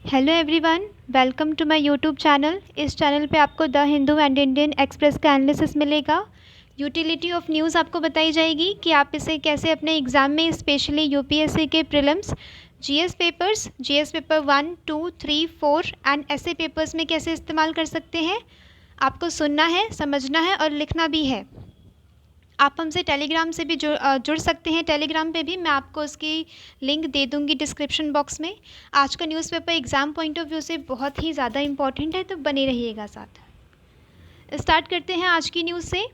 Hello everyone, welcome to my YouTube channel. इस channel पे आपको the Hindu and Indian Express का एनालिसिस मिलेगा। यूटिलिटी ऑफ न्यूज़ आपको बताई जाएगी कि आप इसे कैसे अपने एग्ज़ाम में, स्पेशली यूपीएससी के प्रीलिम्स, जीएस पेपर 1, 2, 3, 4 एंड ऐसे पेपर्स में कैसे इस्तेमाल कर सकते हैं। आपको सुनना है, समझना है और लिखना भी है। आप हमसे टेलीग्राम से भी जुड़ सकते हैं। टेलीग्राम पे भी मैं आपको उसकी लिंक दे दूँगी डिस्क्रिप्शन बॉक्स में। आज का newspaper exam point of view से बहुत ही ज़्यादा इम्पॉर्टेंट है, तो बने रहिएगा साथ। स्टार्ट करते हैं आज की न्यूज़ से।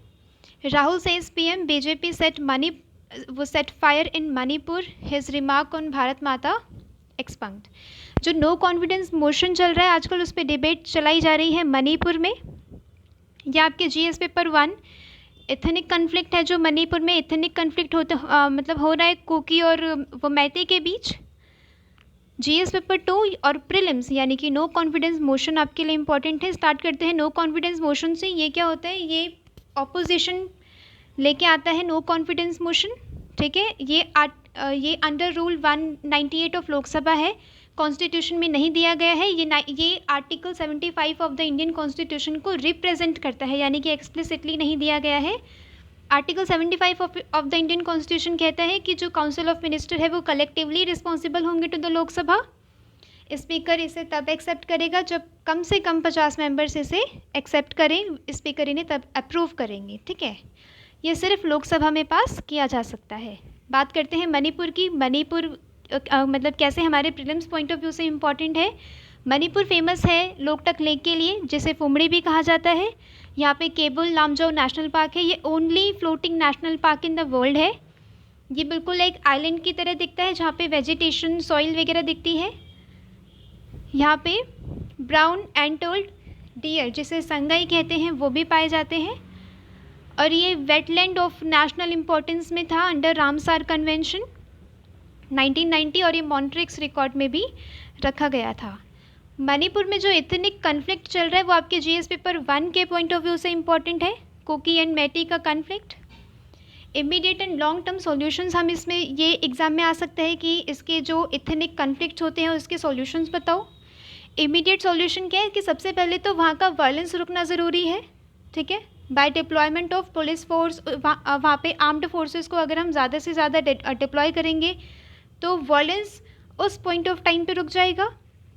Rahul says PM BJP set fire in Manipur, his remark on Bharat माता एक्सपंक्ट। जो नो कॉन्फिडेंस मोशन चल रहा है आजकल, उस पर डिबेट चलाई जा रही है मणिपुर में। यह आपके जीएस पेपर 1 एथनिक कन्फ्लिक्ट है। जो मणिपुर में एथनिक कन्फ्लिक्ट हो रहा है कुकी और वो मैते के बीच। जीएस पेपर 2 और प्रीलिम्स यानी कि नो कॉन्फिडेंस मोशन आपके लिए इंपॉर्टेंट है। स्टार्ट करते हैं नो कॉन्फिडेंस मोशन से। ये क्या होता है? ये ऑपोजिशन लेके आता है नो कॉन्फिडेंस मोशन, ठीक है। ये अंडर रूल 198 ऑफ लोकसभा है, कॉन्स्टिट्यूशन में नहीं दिया गया है। ये article 75 of the Indian constitution को रिप्रेजेंट करता है, यानी कि एक्सप्लिसिटली नहीं दिया गया है। Article 75 of the Indian constitution कहता है कि जो काउंसिल ऑफ मिनिस्टर है वो कलेक्टिवली रिस्पॉन्सिबल होंगे टू द लोकसभा। स्पीकर इसे तब एक्सेप्ट करेगा जब कम से कम 50 मेंबर्स इसे एक्सेप्ट करें, स्पीकर इन्हें तब अप्रूव करेंगे, ठीक है। ये सिर्फ लोकसभा में पास किया जा सकता है। बात करते हैं मणिपुर की। मणिपुर मतलब कैसे हमारे प्रीलिम्स पॉइंट ऑफ व्यू से इम्पॉर्टेंट है। मणिपुर फेमस है लोकटक लेक के लिए, जिसे फुमड़ी भी कहा जाता है। यहाँ पे केबुल लामजाओ नेशनल पार्क है। ये only floating national park in the world है। ये बिल्कुल एक आइलैंड की तरह दिखता है, जहाँ पे वेजिटेशन, सॉइल वगैरह दिखती है। यहाँ पे ब्राउन एंटोल्ड डियर, जिसे संगाई कहते हैं, वो भी पाए जाते हैं। और ये वेटलैंड ऑफ नेशनल इम्पोर्टेंस में था अंडर रामसार कन्वेंशन 1990, और ये मॉन्ट्रिक्स रिकॉर्ड में भी रखा गया था। मणिपुर में जो एथनिक कन्फ्लिक्ट चल रहा है वो आपके जीएस पेपर 1 के पॉइंट ऑफ व्यू से इम्पॉर्टेंट है। कुकी एंड मैटी का conflict. Immediate and long term solutions, हम इसमें ये एग्ज़ाम में आ सकता है कि इसके जो एथनिक कन्फ्लिक्ट होते हैं उसके सॉल्यूशंस बताओ। इमीडिएट सॉल्यूशन क्या है कि सबसे पहले तो वहाँ का वायलेंस रुकना ज़रूरी है, ठीक है। By deployment of police force, वहाँ पे आर्म्ड फोर्सेस को अगर हम ज़्यादा से ज़्यादा डिप्लॉय करेंगे तो वायलेंस उस पॉइंट ऑफ टाइम पे रुक जाएगा,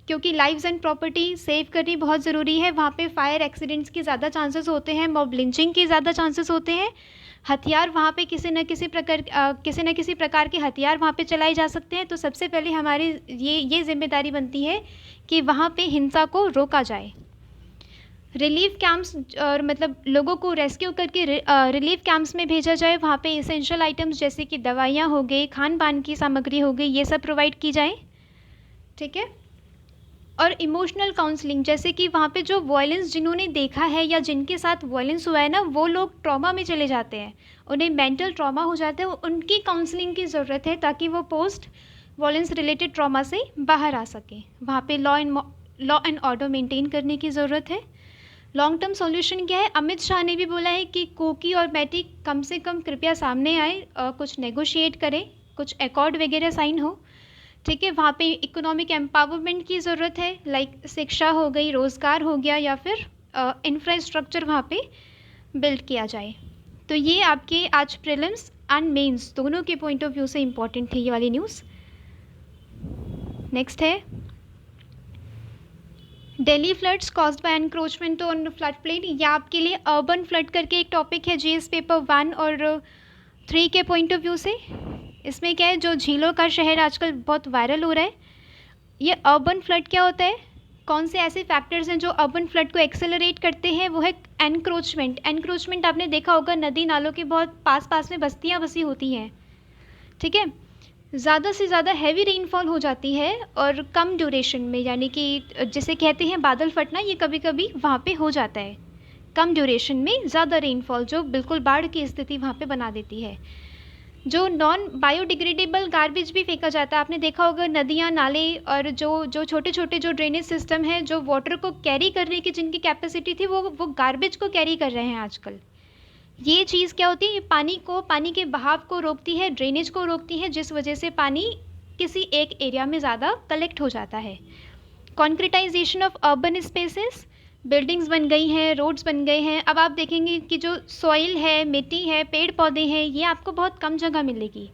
क्योंकि लाइव्स एंड प्रॉपर्टी सेव करनी बहुत ज़रूरी है। वहाँ पे फायर एक्सीडेंट्स की ज़्यादा चांसेस होते हैं, मॉब लिंचिंग के ज़्यादा चांसेस होते हैं। हथियार वहाँ पे किसी न किसी प्रकार के हथियार वहाँ पे चलाए जा सकते हैं। तो सबसे पहले हमारी ये जिम्मेदारी बनती है कि वहाँ पे हिंसा को रोका जाए। रिलीफ कैंप्स, और मतलब लोगों को रेस्क्यू करके रिलीफ कैंप्स में भेजा जाए। वहाँ पे एसेंशियल आइटम्स जैसे कि दवाइयाँ हो गई, खान पान की सामग्री हो गई, ये सब प्रोवाइड की जाए, ठीक है। और इमोशनल काउंसलिंग, जैसे कि वहाँ पे जो वायलेंस जिन्होंने देखा है या जिनके साथ वायलेंस हुआ है ना, वो लोग ट्रॉमा में चले जाते हैं, उन्हें मेंटल ट्रॉमा हो जाता है। उनकी काउंसलिंग की ज़रूरत है ताकि वो पोस्ट वायलेंस रिलेटेड ट्रॉमा से बाहर आ सकें। वहाँ पे लॉ एंड ऑर्डर मेंटेन करने की ज़रूरत है। लॉन्ग टर्म सॉल्यूशन क्या है? अमित शाह ने भी बोला है कि कुकी और मैटी कम से कम कृपया सामने आए, कुछ नेगोशिएट करें, कुछ एकॉर्ड वगैरह साइन हो, ठीक है। वहाँ पे इकोनॉमिक एम्पावरमेंट की ज़रूरत है, लाइक शिक्षा हो गई, रोज़गार हो गया, या फिर इंफ्रास्ट्रक्चर वहाँ पे बिल्ड किया जाए। तो ये आपके आज प्रीलिम्स एंड मेंस दोनों के पॉइंट ऑफ व्यू से इम्पॉर्टेंट थी ये वाली न्यूज़। नेक्स्ट है Delhi floods caused by encroachment on flood plain. या आपके लिए अर्बन फ्लड करके एक टॉपिक है जीएस पेपर 1 और 3 के पॉइंट ऑफ व्यू से। इसमें क्या है, जो झीलों का शहर आजकल बहुत वायरल हो रहा है, ये अर्बन फ्लड क्या होता है, कौन से ऐसे फैक्टर्स हैं जो अर्बन फ्लड को एक्सेलरेट करते हैं, वो है एनक्रोचमेंट। एनक्रोचमेंट आपने देखा होगा, नदी नालों के बहुत पास पास में बस्तियाँ बसी होती हैं, ठीक है। ज़्यादा से ज़्यादा हैवी रेनफॉल हो जाती है और कम ड्यूरेशन में, यानी कि जिसे कहते हैं बादल फटना, ये कभी कभी वहाँ पे हो जाता है। कम ड्यूरेशन में ज़्यादा रेनफॉल जो बिल्कुल बाढ़ की स्थिति वहाँ पे बना देती है। जो नॉन बायोडिग्रेडेबल गार्बेज भी फेंका जाता है, आपने देखा होगा, नदियाँ, नाले और जो छोटे छोटे जो ड्रेनेज सिस्टम है, जो वाटर को कैरी करने की जिनकी कैपेसिटी थी, वो गार्बेज को कैरी कर रहे हैं आजकल। ये चीज़ क्या होती है, पानी के बहाव को रोकती है, ड्रेनेज को रोकती है, जिस वजह से पानी किसी एक एरिया में ज़्यादा कलेक्ट हो जाता है। कॉन्क्रिटाइजेशन ऑफ अर्बन स्पेसेस, बिल्डिंग्स बन गई हैं, रोड्स बन गए हैं। अब आप देखेंगे कि जो सॉइल है, मिट्टी है, पेड़ पौधे हैं, ये आपको बहुत कम जगह मिलेगी।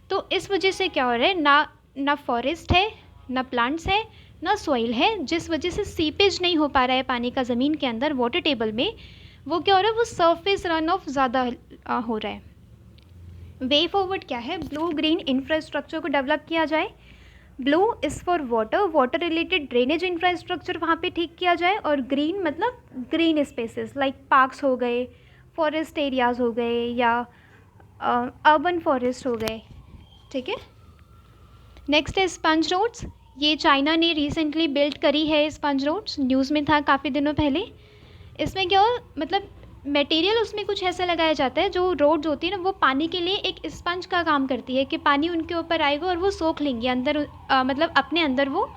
तो इस वजह से क्या हो रहा है, ना फॉरेस्ट है, ना प्लांट्स है, ना सॉइल है, जिस वजह से सीपेज नहीं हो पा रहा है पानी का ज़मीन के अंदर, वाटर टेबल में। वो क्या हो रहा है, वो सरफेस रन ऑफ ज़्यादा हो रहा है। वे फॉरवर्ड क्या है, ब्लू ग्रीन इंफ्रास्ट्रक्चर को डेवलप किया जाए। Blue is for water, water related drainage infrastructure वहाँ पे ठीक किया जाए। और ग्रीन मतलब ग्रीन स्पेसेस लाइक पार्क्स हो गए, फॉरेस्ट एरियाज़ हो गए, या अर्बन फॉरेस्ट हो गए। ठीक है। नेक्स्ट है स्पंज रोड्स। ये चाइना ने रिसेंटली बिल्ड करी है स्पंज रोड्स, न्यूज़ में था काफ़ी दिनों पहले। इसमें क्या हो, मतलब मटेरियल उसमें कुछ ऐसा लगाया जाता है, जो रोड्स होती है ना, वो पानी के लिए एक स्पंज का काम करती है कि पानी उनके ऊपर आएगा और वो सोख लेंगी अंदर, मतलब अपने अंदर वो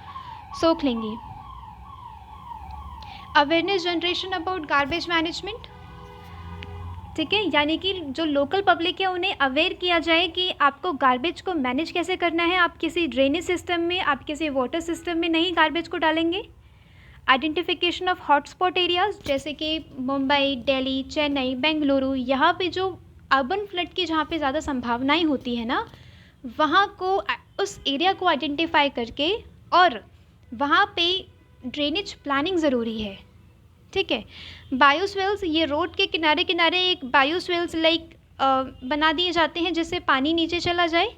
सोख लेंगी। Awareness generation about garbage management. ठीक है, यानी कि जो लोकल पब्लिक है उन्हें अवेयर किया जाए कि आपको गार्बेज को मैनेज कैसे करना है। आप किसी ड्रेनेज सिस्टम में, आप किसी वाटर सिस्टम में नहीं गार्बेज को डालेंगे। आइडेंटिफिकेशन ऑफ हॉटस्पॉट एरियाज़, जैसे कि मुंबई, दिल्ली, चेन्नई, बेंगलुरु, यहाँ पे जो अर्बन फ्लड की जहाँ पे ज़्यादा संभावनाएं होती है ना, वहाँ को, उस एरिया को आइडेंटिफाई करके, और वहाँ पे ड्रेनेज प्लानिंग ज़रूरी है। ठीक है। बायोस्वेल्स, ये रोड के किनारे किनारे एक बायोस्वेल्स लाइक बना दिए जाते हैं जिससे पानी नीचे चला जाए।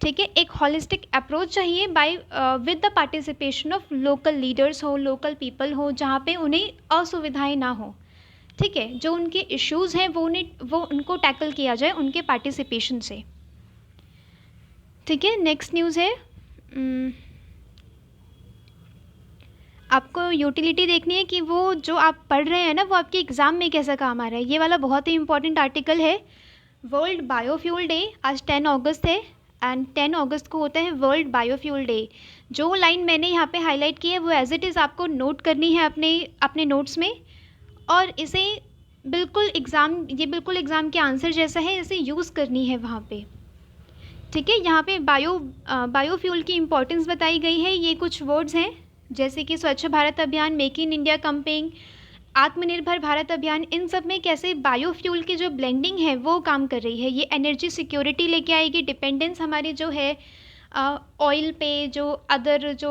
ठीक है। एक हॉलिस्टिक अप्रोच चाहिए by with the participation of local leaders हो, लोकल पीपल हो, जहाँ पे उन्हें असुविधाएं ना हो। ठीक है। जो उनके इश्यूज़ हैं वो उनको टैकल किया जाए उनके पार्टिसिपेशन से। ठीक है। नेक्स्ट न्यूज़ है, आपको यूटिलिटी देखनी है कि वो जो आप पढ़ रहे हैं ना, वो आपके एग्ज़ाम में कैसा काम आ रहा है। ये वाला बहुत ही इंपॉर्टेंट आर्टिकल है। वर्ल्ड बायोफ्यूल डे आज 10 अगस्त है, एंड 10 अगस्त को होता है वर्ल्ड बायोफ्यूल डे। जो लाइन मैंने यहाँ पे हाईलाइट की है वो एज इट इज़ आपको नोट करनी है अपने नोट्स में, और इसे बिल्कुल एग्ज़ाम के आंसर जैसा है, इसे यूज़ करनी है वहाँ पे। ठीक है। यहाँ पे बायोफ्यूल की इम्पोर्टेंस बताई गई है। ये कुछ वर्ड्स हैं जैसे कि स्वच्छ भारत अभियान, मेक इन इंडिया कैंपेन, आत्मनिर्भर भारत अभियान। इन सब में कैसे बायोफ्यूल की जो ब्लेंडिंग है वो काम कर रही है। ये एनर्जी सिक्योरिटी लेके आएगी, डिपेंडेंस हमारी जो है ऑयल पे, जो अदर जो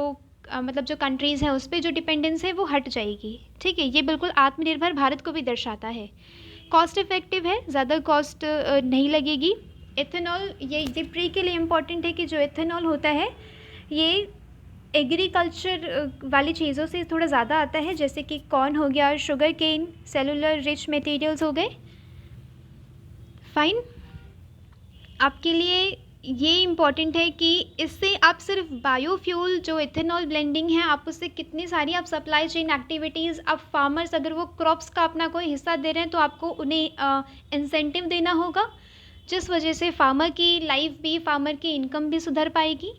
मतलब जो कंट्रीज़ हैं उस पर जो डिपेंडेंस है वो हट जाएगी। ठीक है। ये बिल्कुल आत्मनिर्भर भारत को भी दर्शाता है। कॉस्ट इफ़ेक्टिव है, ज़्यादा कॉस्ट नहीं लगेगी। एथेनॉल, ये प्री के लिए इम्पॉर्टेंट है कि जो एथेनॉल होता है ये एग्रीकल्चर वाली चीज़ों से थोड़ा ज़्यादा आता है, जैसे कि कॉर्न हो गया, sugarcane, cellular rich materials हो गए। फाइन। आपके लिए ये इम्पॉर्टेंट है कि इससे आप सिर्फ बायोफ्यूल जो इथेनॉल ब्लेंडिंग है, आप उससे कितनी सारी आप सप्लाई चेन एक्टिविटीज़, आप फार्मर्स अगर वो क्रॉप्स का अपना कोई हिस्सा दे रहे हैं तो आपको उन्हें इंसेंटिव देना होगा, जिस वजह से फार्मर की लाइफ भी, फार्मर की इनकम भी सुधर पाएगी।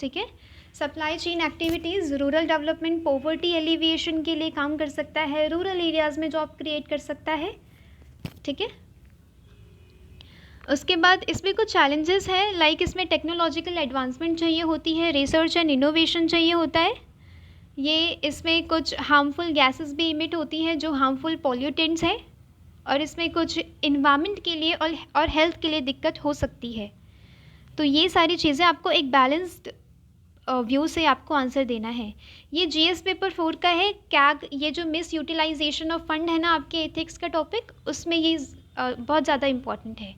ठीक है। Supply chain activities rural development, poverty alleviation के लिए काम कर सकता है, रूरल एरियाज़ में जॉब क्रिएट कर सकता है। ठीक है। उसके बाद इसमें कुछ चैलेंजेस हैं, लाइक इसमें टेक्नोलॉजिकल एडवांसमेंट चाहिए होती है, रिसर्च एंड इनोवेशन चाहिए होता है। ये इसमें कुछ हार्मफुल गैसेस भी इमिट होती हैं जो हार्मफुल पॉल्यूटेंट्स हैं, और इसमें कुछ इन्वायरमेंट के लिए और हेल्थ के लिए दिक्कत हो सकती है। तो ये सारी चीज़ें आपको एक बैलेंस्ड व्यू से आपको आंसर देना है। ये जीएस पेपर 4 का है, कैग, ये जो मिस यूटिलाइजेशन ऑफ फंड है ना आपके एथिक्स का टॉपिक, उसमें ये बहुत ज़्यादा इम्पॉर्टेंट है।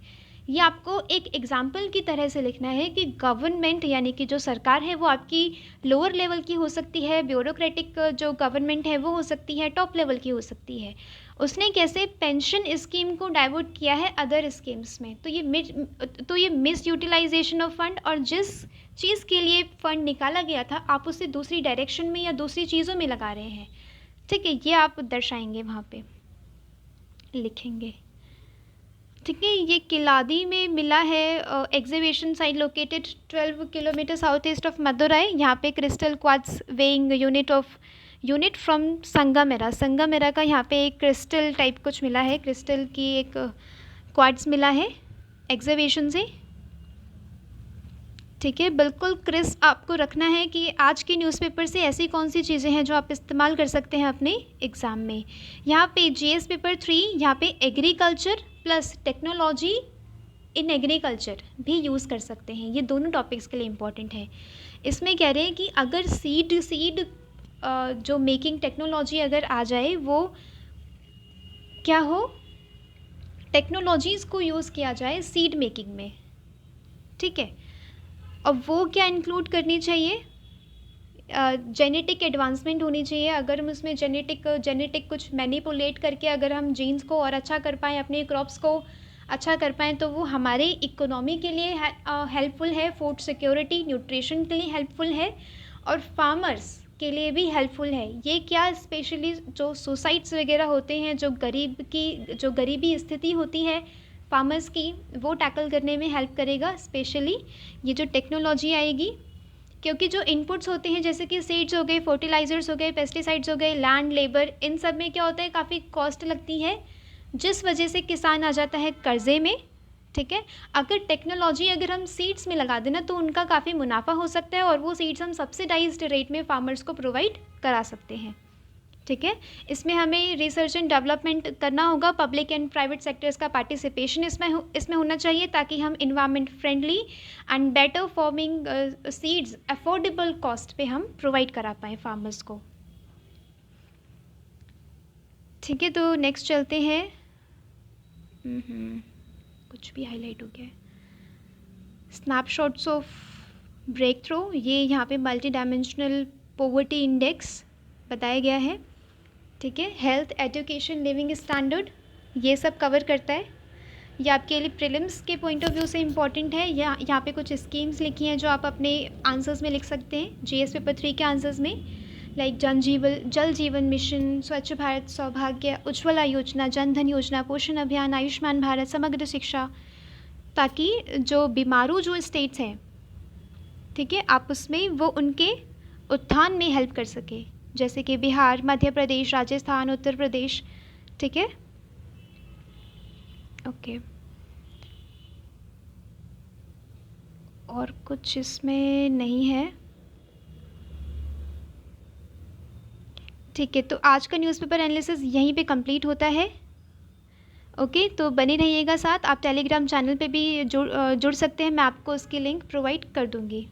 ये आपको एक एग्जाम्पल की तरह से लिखना है कि गवर्नमेंट, यानी कि जो सरकार है वो आपकी लोअर लेवल की हो सकती है, ब्यूरोक्रेटिक जो गवर्नमेंट है वो हो सकती है, टॉप लेवल की हो सकती है। उसने कैसे पेंशन स्कीम को डाइवर्ट किया है अदर स्कीम्स में। तो ये मिस यूटिलाइजेशन ऑफ फंड, और जिस चीज़ के लिए फ़ंड निकाला गया था आप उसे दूसरी डायरेक्शन में या दूसरी चीज़ों में लगा रहे हैं। ठीक है। ये आप दर्शाएंगे, वहाँ पे लिखेंगे। ठीक है। ये किलादी में मिला है, exhibition site located 12 kilometre south east of Madurai. यहाँ पे crystal quartz weighing unit from Sangam era का यहाँ पे एक क्रिस्टल टाइप कुछ मिला है, क्रिस्टल की एक क्वार्ट्ज मिला है एग्जीबिशन से। ठीक है, बिल्कुल क्रिस्प आपको रखना है कि आज के न्यूज़पेपर से ऐसी कौन सी चीज़ें हैं जो आप इस्तेमाल कर सकते हैं अपने एग्ज़ाम में। यहाँ पे जीएस पेपर 3, यहाँ पे agriculture plus technology in agriculture भी यूज़ कर सकते हैं। ये दोनों टॉपिक्स के लिए इम्पॉर्टेंट है। इसमें कह रहे हैं कि अगर सीड जो मेकिंग टेक्नोलॉजी अगर आ जाए, वो क्या हो, टेक्नोलॉजीज़ को यूज़ किया जाए सीड मेकिंग में। ठीक है, अब वो क्या इंक्लूड करनी चाहिए, जेनेटिक एडवांसमेंट होनी चाहिए। अगर हम उसमें जेनेटिक कुछ मैनिपुलेट करके अगर हम जीन्स को और अच्छा कर पाएँ, अपने क्रॉप्स को अच्छा कर पाएँ, तो वो हमारे इकोनॉमी के लिए हेल्पफुल है, फूड सिक्योरिटी न्यूट्रिशन के लिए हेल्पफुल है और फार्मर्स के लिए भी हेल्पफुल है। ये क्या स्पेशली जो सुसाइड्स वगैरह होते हैं, जो गरीबी स्थिति होती है फार्मर्स की, वो टैकल करने में हेल्प करेगा स्पेशली ये जो टेक्नोलॉजी आएगी। क्योंकि जो इनपुट्स होते हैं जैसे कि सीड्स हो गए, फर्टिलाइज़र्स हो गए, पेस्टिसाइड्स हो गए, लैंड, लेबर, इन सब में क्या होता है, काफ़ी कॉस्ट लगती है, जिस वजह से किसान आ जाता है कर्ज़े में। ठीक है, अगर टेक्नोलॉजी अगर हम सीड्स में लगा देना तो उनका काफ़ी मुनाफा हो सकता है और वो सीड्स हम सब्सिडाइज्ड रेट में फार्मर्स को प्रोवाइड करा सकते हैं। ठीक है, इसमें हमें रिसर्च एंड डेवलपमेंट करना होगा, पब्लिक एंड प्राइवेट सेक्टर्स का पार्टिसिपेशन इसमें होना चाहिए, ताकि हम environment friendly and better farming seeds affordable cost पे हम प्रोवाइड करा पाएँ फार्मर्स को। ठीक है, तो नेक्स्ट चलते हैं। कुछ भी हाईलाइट हो गया है। स्नैपशॉट्स ऑफ ब्रेक थ्रू, ये यहाँ पे मल्टी डायमेंशनल पॉवर्टी इंडेक्स बताया गया है। ठीक है, हेल्थ, एजुकेशन, लिविंग स्टैंडर्ड, ये सब कवर करता है। ये आपके लिए प्रीलिम्स के पॉइंट ऑफ व्यू से इम्पॉर्टेंट है। यहाँ पे कुछ स्कीम्स लिखी हैं जो आप अपने आंसर्स में लिख सकते हैं, जीएस पेपर 3 के आंसर्स में, लाइक जल जीवन मिशन, स्वच्छ भारत सौभाग्य, उज्ज्वला योजना, जन धन योजना, पोषण अभियान, आयुष्मान भारत, समग्र शिक्षा, ताकि जो बीमारू जो स्टेट्स हैं, ठीक है, आप उसमें वो उनके उत्थान में हेल्प कर सके, जैसे कि बिहार, मध्य प्रदेश, राजस्थान, उत्तर प्रदेश। ठीक है, ओके, और कुछ इसमें नहीं है। ठीक है, तो आज का न्यूज़पेपर एनालिसिस यहीं पे कंप्लीट होता है। ओके, तो बने रहिएगा साथ। आप टेलीग्राम चैनल पे भी जुड़ सकते हैं, मैं आपको उसकी लिंक प्रोवाइड कर दूँगी।